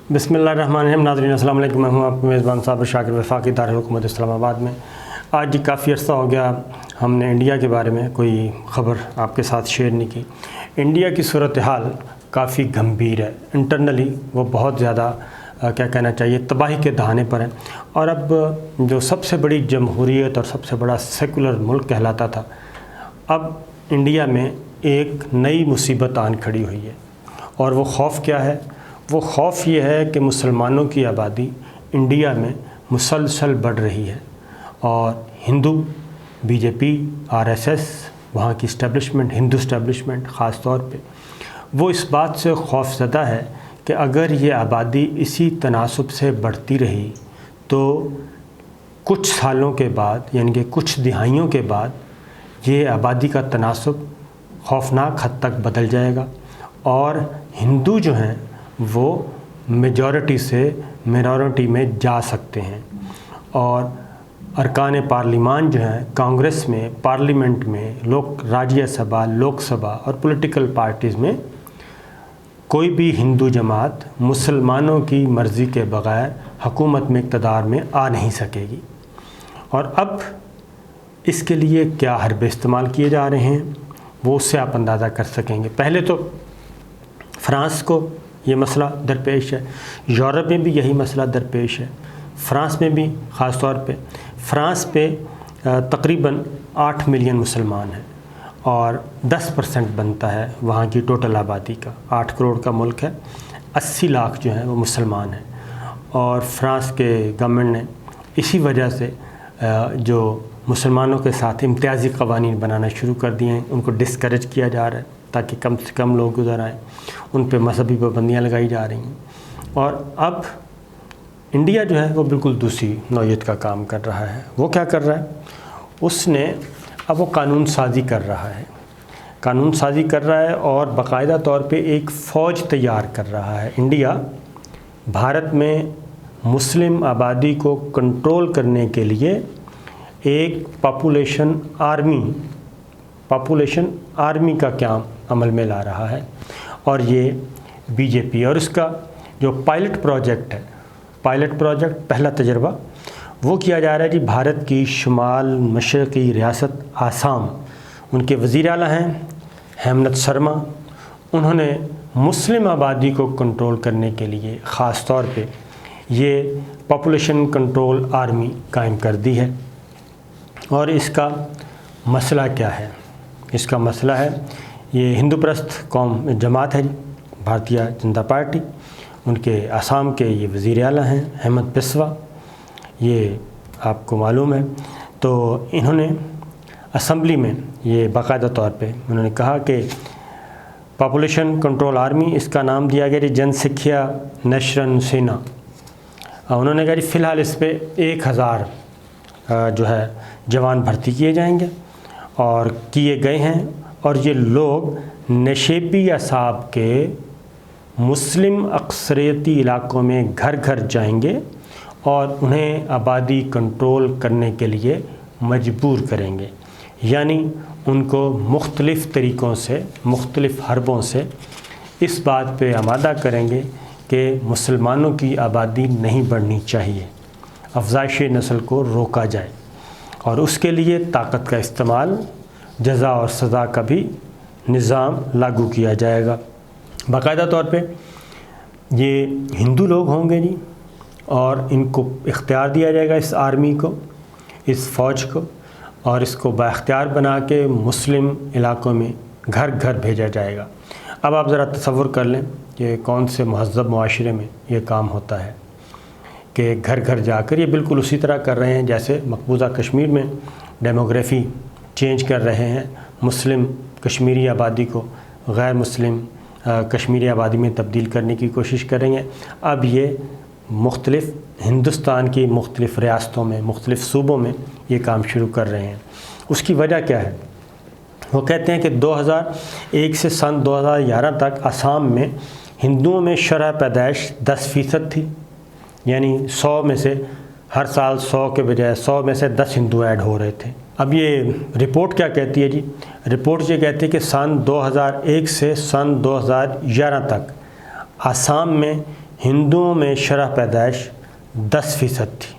بسم اللہ الرحمن الرحیم۔ ناظرین السلام علیکم، میں ہوں آپ کا میزبان صابر شاکر وفاقی دارالحکومت اسلام آباد میں۔ آج کافی عرصہ ہو گیا ہم نے انڈیا کے بارے میں کوئی خبر آپ کے ساتھ شیئر نہیں کی۔ انڈیا کی صورتحال کافی گمبھیر ہے، انٹرنلی وہ بہت زیادہ کیا کہنا چاہیے تباہی کے دہانے پر ہے، اور اب جو سب سے بڑی جمہوریت اور سب سے بڑا سیکولر ملک کہلاتا تھا، اب انڈیا میں ایک نئی مصیبت آن کھڑی ہوئی ہے۔ اور وہ خوف کیا ہے؟ وہ خوف یہ ہے کہ مسلمانوں کی آبادی انڈیا میں مسلسل بڑھ رہی ہے، اور ہندو بی جے پی RSS وہاں کی اسٹیبلشمنٹ، ہندو اسٹیبلشمنٹ خاص طور پہ وہ اس بات سے خوف زدہ ہے کہ اگر یہ آبادی اسی تناسب سے بڑھتی رہی تو کچھ سالوں کے بعد، یعنی کہ کچھ دہائیوں کے بعد، یہ آبادی کا تناسب خوفناک حد تک بدل جائے گا، اور ہندو جو ہیں وہ میجورٹی سے مینورٹی میں جا سکتے ہیں، اور ارکان پارلیمان جو ہیں کانگریس میں، پارلیمنٹ میں، راجیہ سبھا، لوک سبھا اور پولیٹیکل پارٹیز میں کوئی بھی ہندو جماعت مسلمانوں کی مرضی کے بغیر حکومت میں اقتدار میں آ نہیں سکے گی۔ اور اب اس کے لیے کیا حربے استعمال کیے جا رہے ہیں وہ اس سے آپ اندازہ کر سکیں گے۔ پہلے تو فرانس کو یہ مسئلہ درپیش ہے، یورپ میں بھی یہی مسئلہ درپیش ہے، فرانس میں بھی خاص طور پہ فرانس پہ تقریباً 8 ملین مسلمان ہیں، اور 10% بنتا ہے وہاں کی ٹوٹل آبادی کا۔ 8 کروڑ کا ملک ہے، 80 لاکھ جو ہیں وہ مسلمان ہیں، اور فرانس کے گورنمنٹ نے اسی وجہ سے جو مسلمانوں کے ساتھ امتیازی قوانین بنانا شروع کر دیے ہیں، ان کو ڈسکریج کیا جا رہا ہے تاکہ کم سے کم لوگ گزر آئیں، ان پہ مذہبی پابندیاں لگائی جا رہی ہیں۔ اور اب انڈیا جو ہے وہ بالکل دوسری نوعیت کا کام کر رہا ہے۔ وہ کیا کر رہا ہے؟ اس نے اب وہ قانون سازی کر رہا ہے، اور باقاعدہ طور پہ ایک فوج تیار کر رہا ہے۔ انڈیا بھارت میں مسلم آبادی کو کنٹرول کرنے کے لیے ایک پاپولیشن آرمی کا قیام عمل میں لا رہا ہے، اور یہ بی جے پی اور اس کا جو پائلٹ پروجیکٹ پہلا تجربہ وہ کیا جا رہا ہے جی بھارت کی شمال مشرقی ریاست آسام۔ ان کے وزیر اعلیٰ ہیں ہیمنت سرما، انہوں نے مسلم آبادی کو کنٹرول کرنے کے لیے خاص طور پہ یہ پاپولیشن کنٹرول آرمی قائم کر دی ہے۔ اور اس کا مسئلہ کیا ہے؟ اس کا مسئلہ ہے یہ ہندو پرست قوم جماعت ہے جی، بھارتیہ جنتا پارٹی، ان کے آسام کے یہ وزیر اعلیٰ ہیں ہیمنت بسوا، یہ آپ کو معلوم ہے۔ تو انہوں نے اسمبلی میں یہ باقاعدہ طور پہ انہوں نے کہا کہ پاپولیشن کنٹرول آرمی، اس کا نام دیا گیا جی جن سکھیا نیشنل سینا۔ انہوں نے کہا جی فی الحال اس پہ 1000 جو ہے جوان بھرتی کیے جائیں گے، اور کیے گئے ہیں، اور یہ لوگ نشیبی اعصاب کے مسلم اکثریتی علاقوں میں گھر گھر جائیں گے اور انہیں آبادی کنٹرول کرنے کے لیے مجبور کریں گے، یعنی ان کو مختلف طریقوں سے، مختلف حربوں سے اس بات پہ آمادہ کریں گے کہ مسلمانوں کی آبادی نہیں بڑھنی چاہیے، افزائش نسل کو روکا جائے، اور اس کے لیے طاقت کا استعمال، جزا اور سزا کا بھی نظام لاگو کیا جائے گا۔ باقاعدہ طور پہ یہ ہندو لوگ ہوں گے جی، اور ان کو اختیار دیا جائے گا اس آرمی کو، اس فوج کو، اور اس کو بااختیار بنا کے مسلم علاقوں میں گھر گھر بھیجا جائے گا۔ اب آپ ذرا تصور کر لیں کہ کون سے مہذب معاشرے میں یہ کام ہوتا ہے کہ گھر گھر جا کر، یہ بالکل اسی طرح کر رہے ہیں جیسے مقبوضہ کشمیر میں ڈیموگرافی چینج کر رہے ہیں، مسلم کشمیری آبادی کو غیر مسلم کشمیری آبادی میں تبدیل کرنے کی کوشش کریں گے۔ اب یہ مختلف ہندوستان کی مختلف ریاستوں میں، مختلف صوبوں میں یہ کام شروع کر رہے ہیں۔ اس کی وجہ کیا ہے؟ وہ کہتے ہیں کہ 2001 سے سن 2011 تک آسام میں ہندوؤں میں شرح پیدائش 10% تھی، یعنی 100 میں سے ہر سال 100 کے بجائے 100 میں سے 10 ہندو ایڈ ہو رہے تھے۔ اب یہ رپورٹ کیا کہتی ہے جی؟ رپورٹ یہ کہتی ہے کہ سن 2001 سے سن 2011 تک آسام میں ہندوؤں میں شرح پیدائش 10% تھی،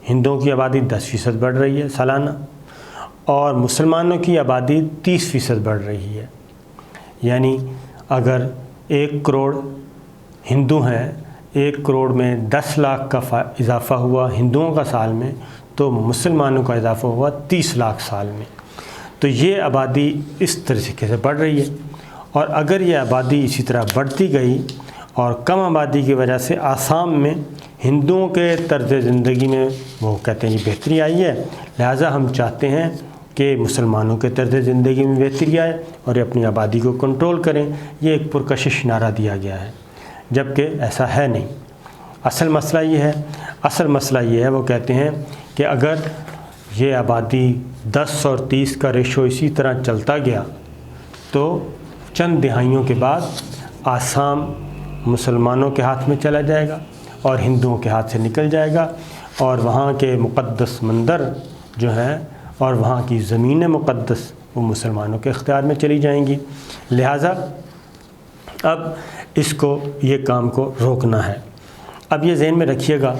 ہندوؤں کی آبادی 10% بڑھ رہی ہے سالانہ، اور مسلمانوں کی آبادی 30% بڑھ رہی ہے۔ یعنی اگر 1 کروڑ ہندو ہیں، 1 کروڑ میں 10 لاکھ کا اضافہ ہوا ہندوؤں کا سال میں، تو مسلمانوں کا اضافہ ہوا 30 لاکھ سال میں۔ تو یہ آبادی اس طریقے سے بڑھ رہی ہے، اور اگر یہ آبادی اسی طرح بڑھتی گئی اور کم آبادی کی وجہ سے آسام میں ہندوؤں کے طرز زندگی میں وہ کہتے ہیں یہ بہتری آئی ہے، لہٰذا ہم چاہتے ہیں کہ مسلمانوں کے طرز زندگی میں بہتری آئے اور یہ اپنی آبادی کو کنٹرول کریں۔ یہ ایک پرکشش نعرہ دیا گیا ہے، جبکہ ایسا ہے نہیں۔ اصل مسئلہ یہ ہے وہ کہتے ہیں کہ اگر یہ آبادی 10 اور 30 کا ریشو اسی طرح چلتا گیا تو چند دہائیوں کے بعد آسام مسلمانوں کے ہاتھ میں چلا جائے گا اور ہندوؤں کے ہاتھ سے نکل جائے گا، اور وہاں کے مقدس مندر جو ہیں اور وہاں کی زمینیں مقدس وہ مسلمانوں کے اختیار میں چلی جائیں گی۔ لہٰذا اب یہ کام کو روکنا ہے۔ اب یہ ذہن میں رکھیے گا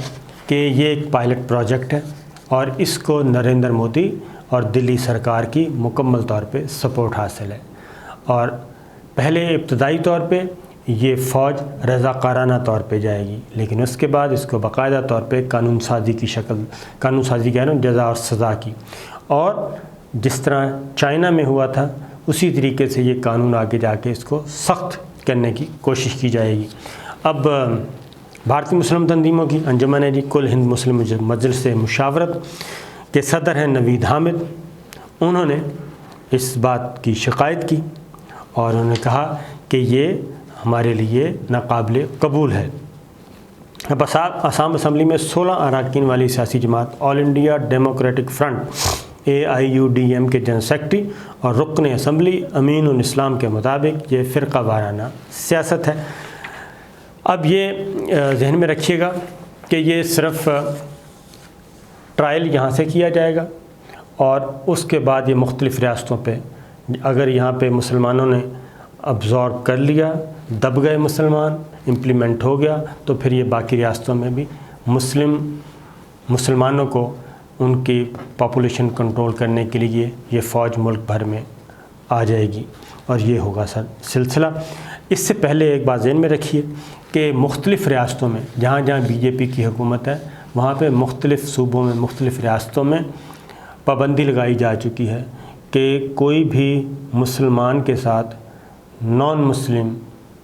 کہ یہ ایک پائلٹ پروجیکٹ ہے، اور اس کو نریندر مودی اور دلی سرکار کی مکمل طور پہ سپورٹ حاصل ہے، اور پہلے ابتدائی طور پہ یہ فوج رضاکارانہ طور پہ جائے گی، لیکن اس کے بعد اس کو باقاعدہ طور پہ قانون سازی کہہ رہا ہوں، جزا اور سزا کی، اور جس طرح چائنا میں ہوا تھا اسی طریقے سے یہ قانون آگے جا کے اس کو سخت کرنے کی کوشش کی جائے گی۔ اب بھارتی مسلم تنظیموں کی انجمن ہے جی، کل ہند مسلم مجلس مشاورت کے صدر ہیں نوید حامد، انہوں نے اس بات کی شکایت کی اور انہوں نے کہا کہ یہ ہمارے لیے ناقابل قبول ہے۔ اب آسام اسمبلی میں 16 اراکین والی سیاسی جماعت آل انڈیا ڈیموکریٹک فرنٹ AIUDM کے جنرل سیکرٹری اور رکن اسمبلی امین الاسلام کے مطابق یہ فرقہ وارانہ سیاست ہے۔ اب یہ ذہن میں رکھیے گا کہ یہ صرف ٹرائل یہاں سے کیا جائے گا، اور اس کے بعد یہ مختلف ریاستوں پہ اگر یہاں پہ مسلمانوں نے ابزارب کر لیا، دب گئے مسلمان، امپلیمنٹ ہو گیا، تو پھر یہ باقی ریاستوں میں بھی مسلمانوں کو ان کی پاپولیشن کنٹرول کرنے کے لیے یہ فوج ملک بھر میں آ جائے گی، اور یہ ہوگا سلسلہ۔ اس سے پہلے ایک بات ذہن میں رکھیے کہ مختلف ریاستوں میں جہاں جہاں BJP کی حکومت ہے وہاں پہ مختلف صوبوں میں مختلف ریاستوں میں پابندی لگائی جا چکی ہے کہ کوئی بھی مسلمان کے ساتھ نان مسلم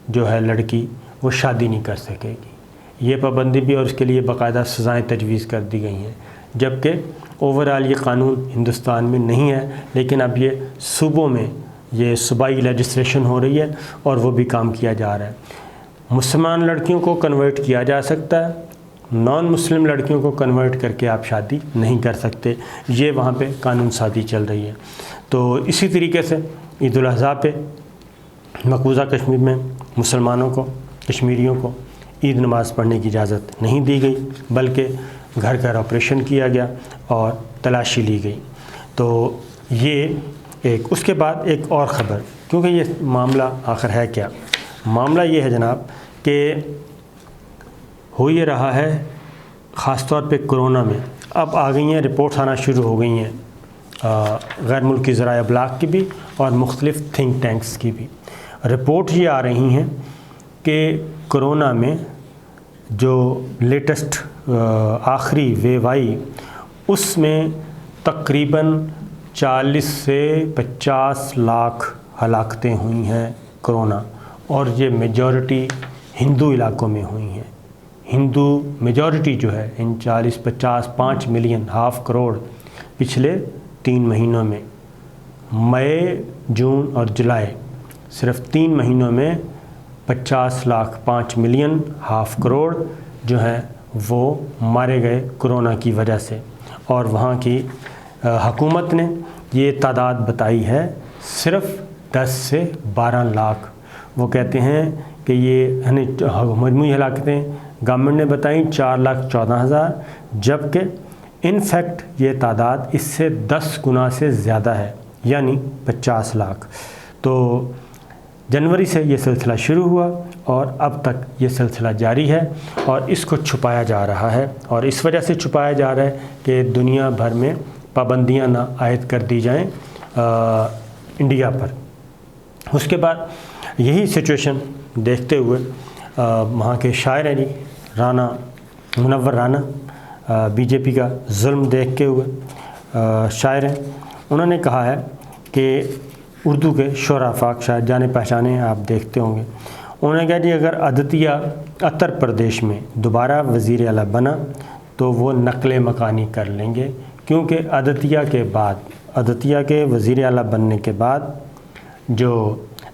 جو ہے لڑکی وہ شادی نہیں کر سکے گی۔ یہ پابندی بھی، اور اس کے لیے باقاعدہ سزائیں تجویز کر دی گئی ہیں، جبکہ اوورآل یہ قانون ہندوستان میں نہیں ہے، لیکن اب یہ صوبوں میں یہ صوبائی لیجسلیشن ہو رہی ہے اور وہ بھی کام کیا جا رہا ہے۔ مسلمان لڑکیوں کو کنورٹ کیا جا سکتا ہے، نان مسلم لڑکیوں کو کنورٹ کر کے آپ شادی نہیں کر سکتے، یہ وہاں پہ قانون سازی چل رہی ہے۔ تو اسی طریقے سے عید الاضحیٰ پہ مقبوضہ کشمیر میں مسلمانوں کو، کشمیریوں کو عید نماز پڑھنے کی اجازت نہیں دی گئی، بلکہ گھر گھر آپریشن کیا گیا اور تلاشی لی گئی۔ تو یہ ایک، اس کے بعد ایک اور خبر، کیونکہ یہ معاملہ آخر ہے کیا؟ معاملہ یہ ہے جناب کہ ہو یہ رہا ہے خاص طور پہ کرونا میں، اب آ گئی ہیں رپورٹس آنا شروع ہو گئی ہیں غیر ملکی ذرائع ابلاغ کی بھی اور مختلف تھنک ٹینکس کی بھی۔ رپورٹ یہ آ رہی ہیں کہ کرونا میں جو لیٹسٹ آخری ویو آئی اس میں تقریباً 40 سے 50 لاکھ ہلاکتیں ہوئی ہیں کرونا، اور یہ میجورٹی ہندو علاقوں میں ہوئی ہیں۔ ہندو میجورٹی جو ہے ان 40 50 5 ملین، ½ کروڑ پچھلے 3 مہینوں میں، مئی، جون اور جولائی، صرف 3 مہینوں میں 50 لاکھ 5 ملین ½ کروڑ جو ہیں وہ مارے گئے کرونا کی وجہ سے، اور وہاں کی حکومت نے یہ تعداد بتائی ہے صرف 10 سے 12 لاکھ۔ وہ کہتے ہیں کہ یہ مجموعی ہلاکتیں گورنمنٹ نے بتائیں 4,14,000، جبکہ ان فیکٹ یہ تعداد اس سے 10 گنا سے زیادہ ہے، یعنی 50 لاکھ۔ تو جنوری سے یہ سلسلہ شروع ہوا اور اب تک یہ سلسلہ جاری ہے اور اس کو چھپایا جا رہا ہے، اور اس وجہ سے چھپایا جا رہا ہے کہ دنیا بھر میں پابندیاں نہ عائد کر دی جائیں انڈیا پر۔ اس کے بعد یہی سچویشن دیکھتے ہوئے وہاں کے شاعر ہیں جی رانا منور رانا، بی جے پی کا ظلم دیکھتے ہوئے شاعر ہیں، انہوں نے کہا ہے کہ اردو کے شعراء پاک شاعر جانے پہچانے ہیں، آپ دیکھتے ہوں گے، انہوں نے کہا جی اگر عدتیہ اتر پردیش میں دوبارہ وزیر اعلیٰ بنا تو وہ نقل مکانی کر لیں گے، کیونکہ عدتیہ کے وزیر اعلیٰ بننے کے بعد جو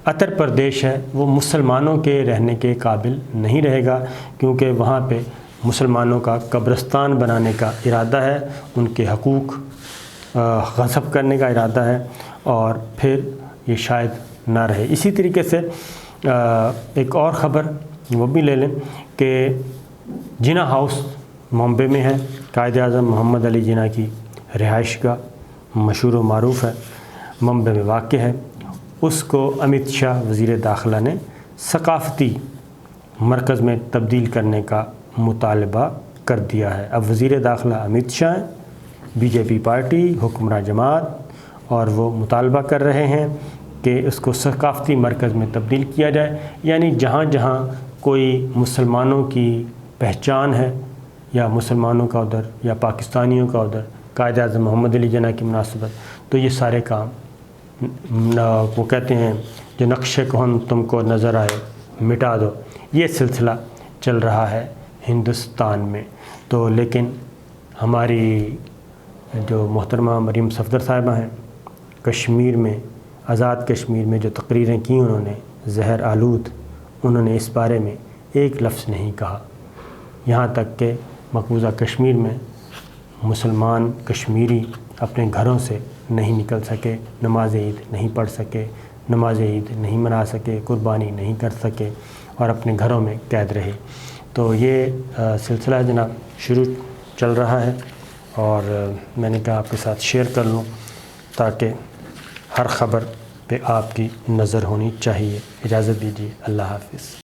اتر پردیش ہے وہ مسلمانوں کے رہنے کے قابل نہیں رہے گا، کیونکہ وہاں پہ مسلمانوں کا قبرستان بنانے کا ارادہ ہے، ان کے حقوق غصب کرنے کا ارادہ ہے، اور پھر یہ شاید نہ رہے۔ اسی طریقے سے ایک اور خبر وہ بھی لے لیں کہ جناح ہاؤس ممبئی میں ہے، قائد اعظم محمد علی جناح کی رہائش گاہ مشہور و معروف ہے، ممبئی میں واقع ہے، اس کو امت شاہ وزیر داخلہ نے ثقافتی مرکز میں تبدیل کرنے کا مطالبہ کر دیا ہے۔ اب وزیر داخلہ امت شاہ ہیں، بی جے پی پارٹی حکمراں جماعت، اور وہ مطالبہ کر رہے ہیں کہ اس کو ثقافتی مرکز میں تبدیل کیا جائے، یعنی جہاں جہاں کوئی مسلمانوں کی پہچان ہے یا مسلمانوں کا ادھر یا پاکستانیوں کا ادھر قائد اعظم محمد علی جناح کی مناسبت، تو یہ سارے کام وہ کہتے ہیں جو نقش کہن تم کو نظر آئے مٹا دو، یہ سلسلہ چل رہا ہے ہندوستان میں۔ تو لیکن ہماری جو محترمہ مریم صفدر صاحبہ ہیں، کشمیر میں آزاد کشمیر میں جو تقریریں کی انہوں نے زہر آلود، انہوں نے اس بارے میں ایک لفظ نہیں کہا، یہاں تک کہ مقبوضہ کشمیر میں مسلمان کشمیری اپنے گھروں سے نہیں نکل سکے، نماز عید نہیں پڑھ سکے، نماز عید نہیں منا سکے، قربانی نہیں کر سکے، اور اپنے گھروں میں قید رہے۔ تو یہ سلسلہ جناب شروع چل رہا ہے، اور میں نے کہا آپ کے ساتھ شیئر کر لوں تاکہ ہر خبر پہ آپ کی نظر ہونی چاہیے۔ اجازت دیجیے، اللہ حافظ۔